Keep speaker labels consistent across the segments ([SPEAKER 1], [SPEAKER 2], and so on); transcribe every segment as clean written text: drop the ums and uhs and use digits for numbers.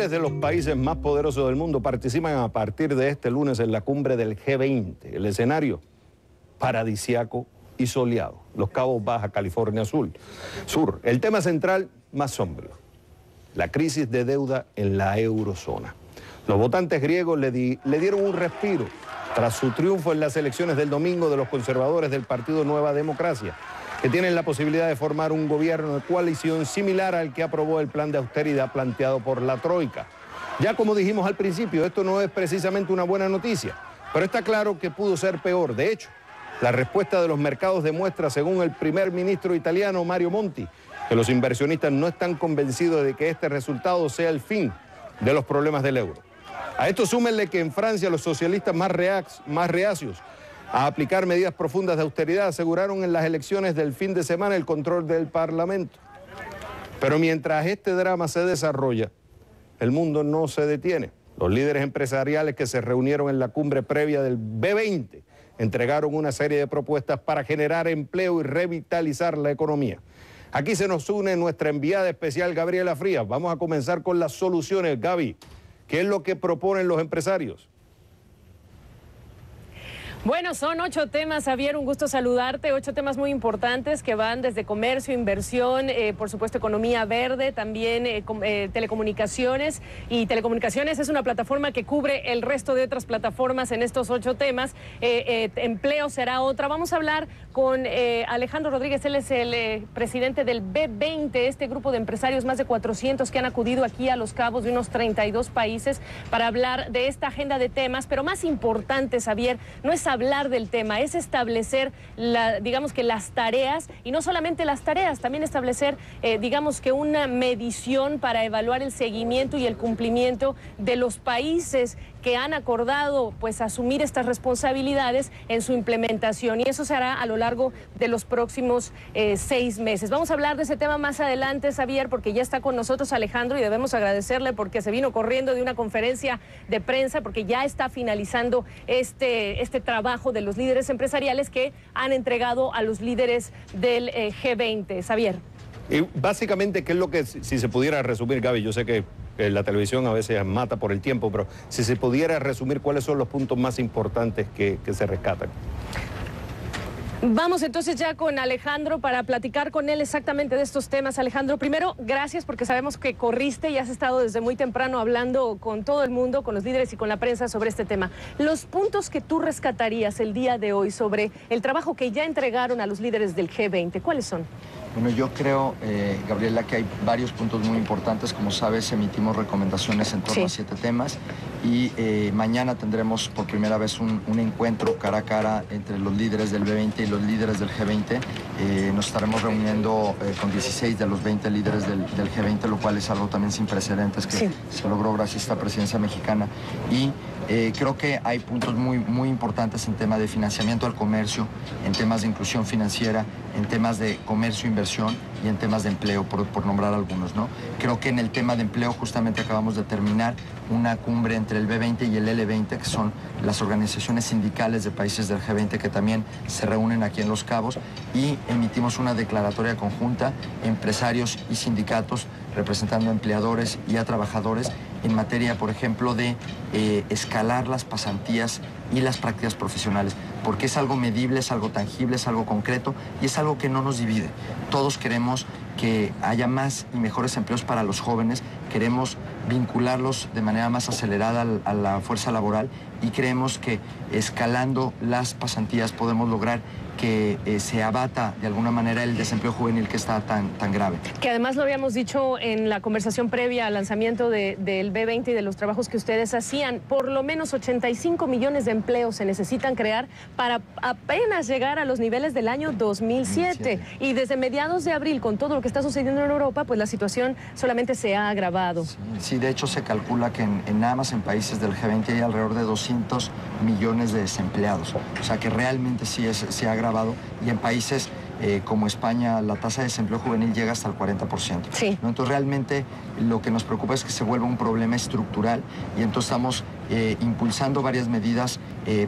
[SPEAKER 1] líderes de los países más poderosos del mundo participan a partir de este lunes en la cumbre del G20. El escenario, paradisiaco y soleado. Los Cabos, Baja California Sur. El tema central, más sombrío. La crisis de deuda en la eurozona. Los votantes griegos le dieron un respiro tras su triunfo en las elecciones del domingo de los conservadores del partido Nueva Democracia, que tienen la posibilidad de formar un gobierno de coalición similar al que aprobó el plan de austeridad planteado por la Troika. Ya como dijimos al principio, esto no es precisamente una buena noticia, pero está claro que pudo ser peor. De hecho, la respuesta de los mercados demuestra, según el primer ministro italiano Mario Monti, que los inversionistas no están convencidos de que este resultado sea el fin de los problemas del euro. A esto súmenle que en Francia los socialistas más reacios a aplicar medidas profundas de austeridad aseguraron en las elecciones del fin de semana el control del Parlamento. Pero mientras este drama se desarrolla, el mundo no se detiene. Los líderes empresariales que se reunieron en la cumbre previa del B20 entregaron una serie de propuestas para generar empleo y revitalizar la economía. Aquí se nos une nuestra enviada especial Gabriela Frías. Vamos a comenzar con las soluciones. Gaby, ¿qué es lo que proponen los empresarios?
[SPEAKER 2] Bueno, son 8 temas, Javier, un gusto saludarte. 8 temas muy importantes que van desde comercio, inversión, por supuesto economía verde, también telecomunicaciones. Y telecomunicaciones es una plataforma que cubre el resto de otras plataformas en estos 8 temas. Empleo será otra. Vamos a hablar con Alejandro Rodríguez, él es el presidente del B20, este grupo de empresarios, más de 400 que han acudido aquí a Los Cabos de unos 32 países para hablar de esta agenda de temas. Pero más importante, Javier, no es hablar del tema, es establecer, digamos que las tareas, y no solamente las tareas, también establecer, digamos que una medición para evaluar el seguimiento y el cumplimiento de los países que han acordado pues asumir estas responsabilidades en su implementación, y eso se hará a lo largo de los próximos 6 meses. Vamos a hablar de ese tema más adelante, Javier, porque ya está con nosotros Alejandro y debemos agradecerle porque se vino corriendo de una conferencia de prensa porque ya está finalizando este trabajo de los líderes empresariales que han entregado a los líderes del G20. Javier.
[SPEAKER 1] Y básicamente, ¿qué es lo que, si se pudiera resumir, Gaby? Yo sé que la televisión a veces mata por el tiempo, pero si se pudiera resumir, ¿cuáles son los puntos más importantes que se rescatan?
[SPEAKER 2] Vamos entonces ya con Alejandro para platicar con él exactamente de estos temas. Alejandro, primero, gracias porque sabemos que corriste y has estado desde muy temprano hablando con todo el mundo, con los líderes y con la prensa sobre este tema. Los puntos que tú rescatarías el día de hoy sobre el trabajo que ya entregaron a los líderes del G20, ¿cuáles son?
[SPEAKER 3] Bueno, yo creo, Gabriela, que hay varios puntos muy importantes. Como sabes, emitimos recomendaciones en torno a 7 temas y mañana tendremos por primera vez un encuentro cara a cara entre los líderes del B20 y los líderes del G20. Nos estaremos reuniendo con 16 de los 20 líderes del G20, lo cual es algo también sin precedentes que se logró gracias a esta presidencia mexicana. Y creo que hay puntos muy importantes en temas de financiamiento al comercio, en temas de inclusión financiera, en temas de comercio, inversión y en temas de empleo, por nombrar algunos, ¿no? Creo que en el tema de empleo justamente acabamos de terminar una cumbre entre el B20 y el L20, que son las organizaciones sindicales de países del G20 que también se reúnen aquí en Los Cabos, y emitimos una declaratoria conjunta, empresarios y sindicatos representando a empleadores y a trabajadores en materia, por ejemplo, de escalar las pasantías y las prácticas profesionales, porque es algo medible, es algo tangible, es algo concreto y es algo que no nos divide. Todos queremos que haya más y mejores empleos para los jóvenes, queremos vincularlos de manera más acelerada a la fuerza laboral y creemos que escalando las pasantías podemos lograr que se abata de alguna manera el desempleo juvenil que está tan grave.
[SPEAKER 2] Que además lo habíamos dicho en la conversación previa al lanzamiento del B20 y de los trabajos que ustedes hacían, por lo menos 85 millones de empleos se necesitan crear para apenas llegar a los niveles del año 2007. Y desde mediados de abril, con todo lo que está sucediendo en Europa, pues la situación solamente se ha agravado.
[SPEAKER 3] Sí, de hecho se calcula que nada más en países del G20 hay alrededor de 200 millones de desempleados. O sea que realmente sí se ha agravado, y en países como España la tasa de desempleo juvenil llega hasta el 40%.
[SPEAKER 2] Sí.
[SPEAKER 3] ¿No? Entonces realmente lo que nos preocupa es que se vuelva un problema estructural, y entonces estamos impulsando varias medidas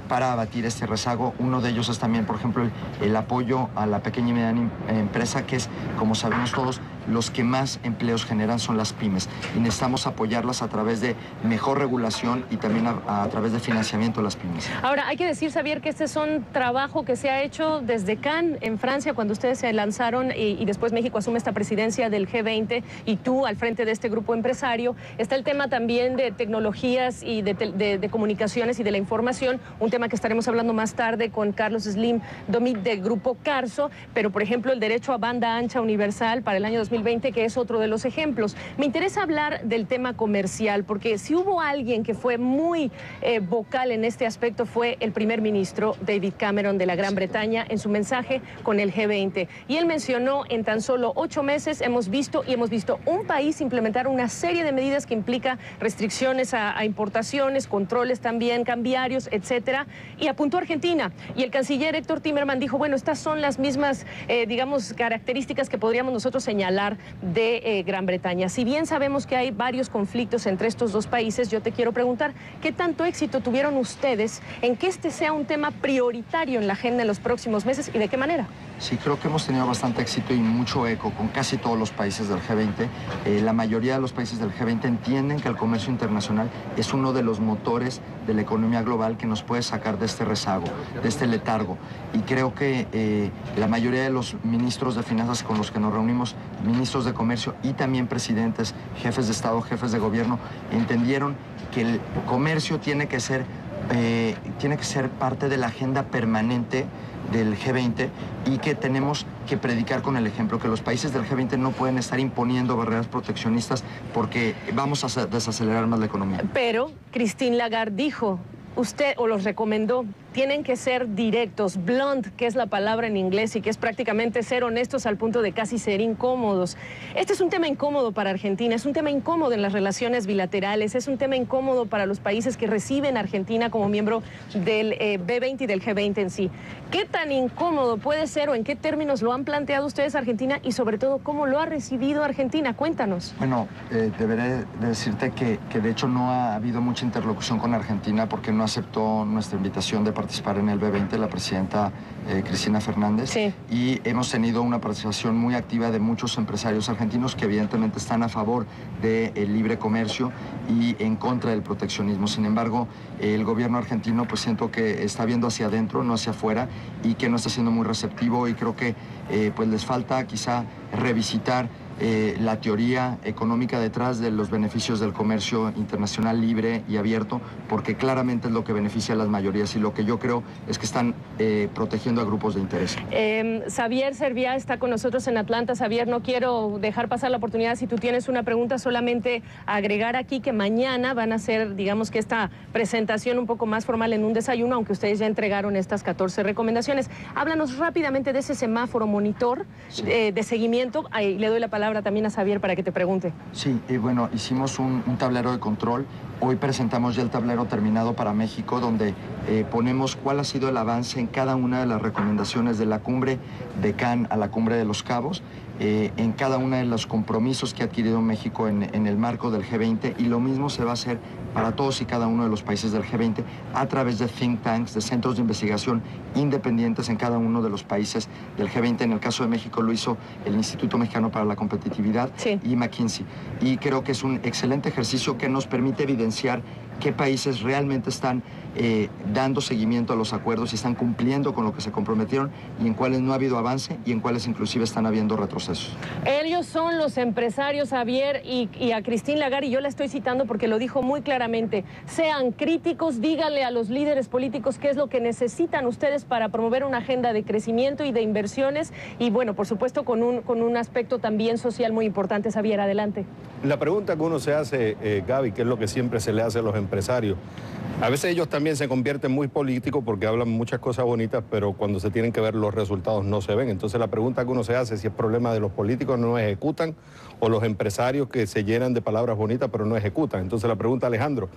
[SPEAKER 3] para abatir este rezago. Uno de ellos es también, por ejemplo, el apoyo a la pequeña y mediana empresa, que es, como sabemos todos, los que más empleos generan son las pymes y necesitamos apoyarlas a través de mejor regulación y también a través de financiamiento de las pymes.
[SPEAKER 2] Ahora, hay que decir, Xavier, que este es un trabajo que se ha hecho desde Cannes, en Francia, cuando ustedes se lanzaron y después México asume esta presidencia del G20 y tú al frente de este grupo empresario. Está el tema también de tecnologías y de comunicaciones y de la información, un tema que estaremos hablando más tarde con Carlos Slim Domit del Grupo Carso, pero por ejemplo el derecho a banda ancha universal para el año 2020, que es otro de los ejemplos. Me interesa hablar del tema comercial, porque si hubo alguien que fue muy vocal en este aspecto fue el primer ministro David Cameron de la Gran Bretaña en su mensaje con el G20. Y él mencionó, en tan solo 8 meses hemos visto un país implementar una serie de medidas que implica restricciones a importaciones, controles también cambiarios, etcétera, y apuntó a Argentina. Y el canciller Héctor Timerman dijo, bueno, estas son las mismas, digamos, características que podríamos nosotros señalar de Gran Bretaña. Si bien sabemos que hay varios conflictos entre estos dos países, yo te quiero preguntar, ¿qué tanto éxito tuvieron ustedes en que este sea un tema prioritario en la agenda en los próximos meses y de qué manera?
[SPEAKER 3] Sí, creo que hemos tenido bastante éxito y mucho eco con casi todos los países del G20. La mayoría de los países del G20 entienden que el comercio internacional es uno de los motores de la economía global que nos puede sacar de este rezago, de este letargo. Y creo que la mayoría de los ministros de finanzas con los que nos reunimos, ministros de comercio y también presidentes, jefes de Estado, jefes de gobierno, entendieron que el comercio tiene que ser parte de la agenda permanente del G20 y que tenemos que predicar con el ejemplo, que los países del G20 no pueden estar imponiendo barreras proteccionistas porque vamos a desacelerar más la economía.
[SPEAKER 2] Pero Christine Lagarde dijo, usted, o los recomendó, tienen que ser directos, blunt, que es la palabra en inglés y que es prácticamente ser honestos al punto de casi ser incómodos. Este es un tema incómodo para Argentina, es un tema incómodo en las relaciones bilaterales, es un tema incómodo para los países que reciben a Argentina como miembro del B20 y del G20 en sí. ¿Qué tan incómodo puede ser o en qué términos lo han planteado ustedes a Argentina y sobre todo cómo lo ha recibido Argentina? Cuéntanos.
[SPEAKER 3] Bueno, deberé decirte que de hecho no ha habido mucha interlocución con Argentina porque no aceptó nuestra invitación de participar en el B20, la presidenta Cristina Fernández. Sí. Y hemos tenido una participación muy activa de muchos empresarios argentinos que evidentemente están a favor del libre comercio y en contra del proteccionismo. Sin embargo, el gobierno argentino pues siento que está viendo hacia adentro, no hacia afuera, y que no está siendo muy receptivo y creo que pues les falta quizá revisitar la teoría económica detrás de los beneficios del comercio internacional libre y abierto, porque claramente es lo que beneficia a las mayorías y lo que yo creo es que están protegiendo a grupos de interés.
[SPEAKER 2] Xavier Serviá está con nosotros en Atlanta. Xavier, no quiero dejar pasar la oportunidad. Si tú tienes una pregunta, solamente agregar aquí que mañana van a hacer, digamos que esta presentación un poco más formal en un desayuno, aunque ustedes ya entregaron estas 14 recomendaciones. Háblanos rápidamente de ese semáforo monitor, sí, de seguimiento. Ahí le doy la palabra también a Xavier para que te pregunte.
[SPEAKER 3] Sí, bueno, hicimos un tablero de control. Hoy presentamos ya el tablero terminado para México, donde ponemos cuál ha sido el avance en cada una de las recomendaciones de la cumbre de Cannes a la cumbre de Los Cabos, en cada uno de los compromisos que ha adquirido México en el marco del G20, y lo mismo se va a hacer para todos y cada uno de los países del G20 a través de think tanks, de centros de investigación independientes en cada uno de los países del G20. En el caso de México lo hizo el Instituto Mexicano para la Competitividad, sí, y McKinsey. Y creo que es un excelente ejercicio que nos permite evidenciar qué países realmente están dando seguimiento a los acuerdos y están cumpliendo con lo que se comprometieron y en cuáles no ha habido avance y en cuáles inclusive están habiendo retrocesos.
[SPEAKER 2] Ellos son los empresarios, Xavier, y a Christine Lagarde, y yo la estoy citando porque lo dijo muy claramente, sean críticos, díganle a los líderes políticos qué es lo que necesitan ustedes para promover una agenda de crecimiento y de inversiones y bueno, por supuesto con un aspecto también social muy importante. Xavier, adelante.
[SPEAKER 1] La pregunta que uno se hace, Gaby, que es lo que siempre se le hace a los empresarios, a veces ellos también se convierten muy políticos porque hablan muchas cosas bonitas, pero cuando se tienen que ver los resultados no se ven. Entonces la pregunta que uno se hace es si es problema de los políticos no ejecutan o los empresarios que se llenan de palabras bonitas pero no ejecutan. Entonces la pregunta, Alejandro,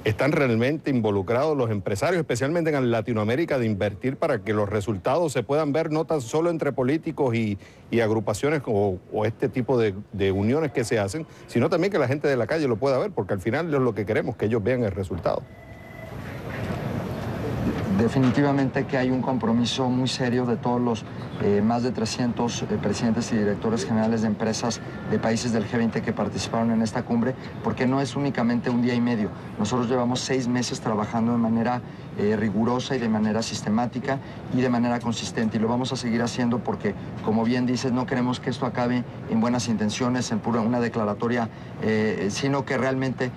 [SPEAKER 1] ¿están realmente involucrados los empresarios, especialmente en Latinoamérica, de invertir para que los resultados se puedan ver no tan solo entre políticos y agrupaciones o este tipo de uniones que se hacen, sino también que la gente de la calle lo pueda ver, porque al final es lo que queremos, que ellos vean el resultado?
[SPEAKER 3] Definitivamente que hay un compromiso muy serio de todos los más de 300 presidentes y directores generales de empresas de países del G20 que participaron en esta cumbre, porque no es únicamente un día y medio. Nosotros llevamos 6 meses trabajando de manera rigurosa y de manera sistemática y de manera consistente, y lo vamos a seguir haciendo porque, como bien dices, no queremos que esto acabe en buenas intenciones, en pura una declaratoria, sino que realmente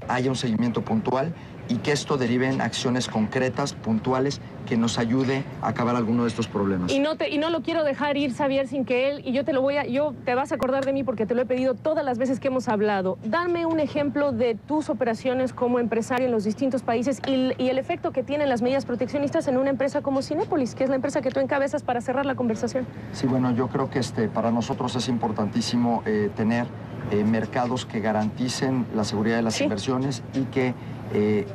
[SPEAKER 3] haya un seguimiento puntual y que esto derive en acciones concretas, puntuales, que nos ayude a acabar alguno de estos problemas.
[SPEAKER 2] Y no lo quiero dejar ir, Xavier, sin que él, y yo te vas a acordar de mí porque te lo he pedido todas las veces que hemos hablado. Dame un ejemplo de tus operaciones como empresario en los distintos países y el efecto que tienen las medidas proteccionistas en una empresa como Cinépolis, que es la empresa que tú encabezas, para cerrar la conversación.
[SPEAKER 3] Sí, bueno, yo creo que para nosotros es importantísimo tener mercados que garanticen la seguridad de las inversiones y que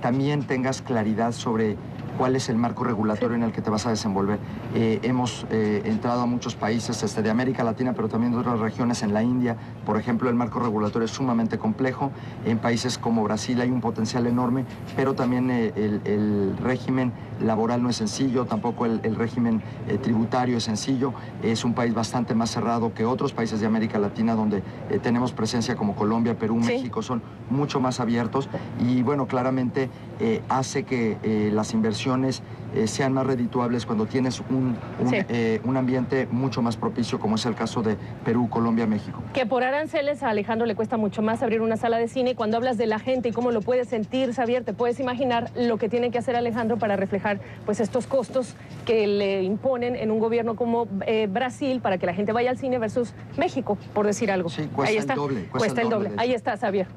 [SPEAKER 3] también tengas claridad sobre cuál es el marco regulatorio en el que te vas a desenvolver. Hemos entrado a muchos países de América Latina, pero también de otras regiones. En la India, por ejemplo, el marco regulatorio es sumamente complejo. En países como Brasil hay un potencial enorme, pero también el régimen laboral no es sencillo, tampoco el régimen tributario es sencillo. Es un país bastante más cerrado que otros países de América Latina, donde tenemos presencia como Colombia, Perú, México, son mucho más abiertos y, bueno, claramente hace que las inversiones sean más redituables cuando tienes un ambiente mucho más propicio, como es el caso de Perú, Colombia, México.
[SPEAKER 2] Que por aranceles a Alejandro le cuesta mucho más abrir una sala de cine. Cuando hablas de la gente y cómo lo puedes sentir, Xavier, te puedes imaginar lo que tiene que hacer Alejandro para reflejar pues estos costos que le imponen en un gobierno como Brasil para que la gente vaya al cine versus México, por decir algo.
[SPEAKER 3] Sí, cuesta
[SPEAKER 2] ahí está,
[SPEAKER 3] el doble.
[SPEAKER 2] Cuesta el doble. Ahí está, Xavier.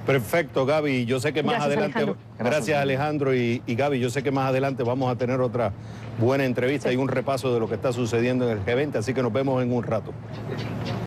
[SPEAKER 1] Perfecto, Gaby. Yo sé que más adelante, gracias Alejandro y Gaby, yo sé que más adelante vamos a tener otra buena entrevista y un repaso de lo que está sucediendo en el G20, así que nos vemos en un rato.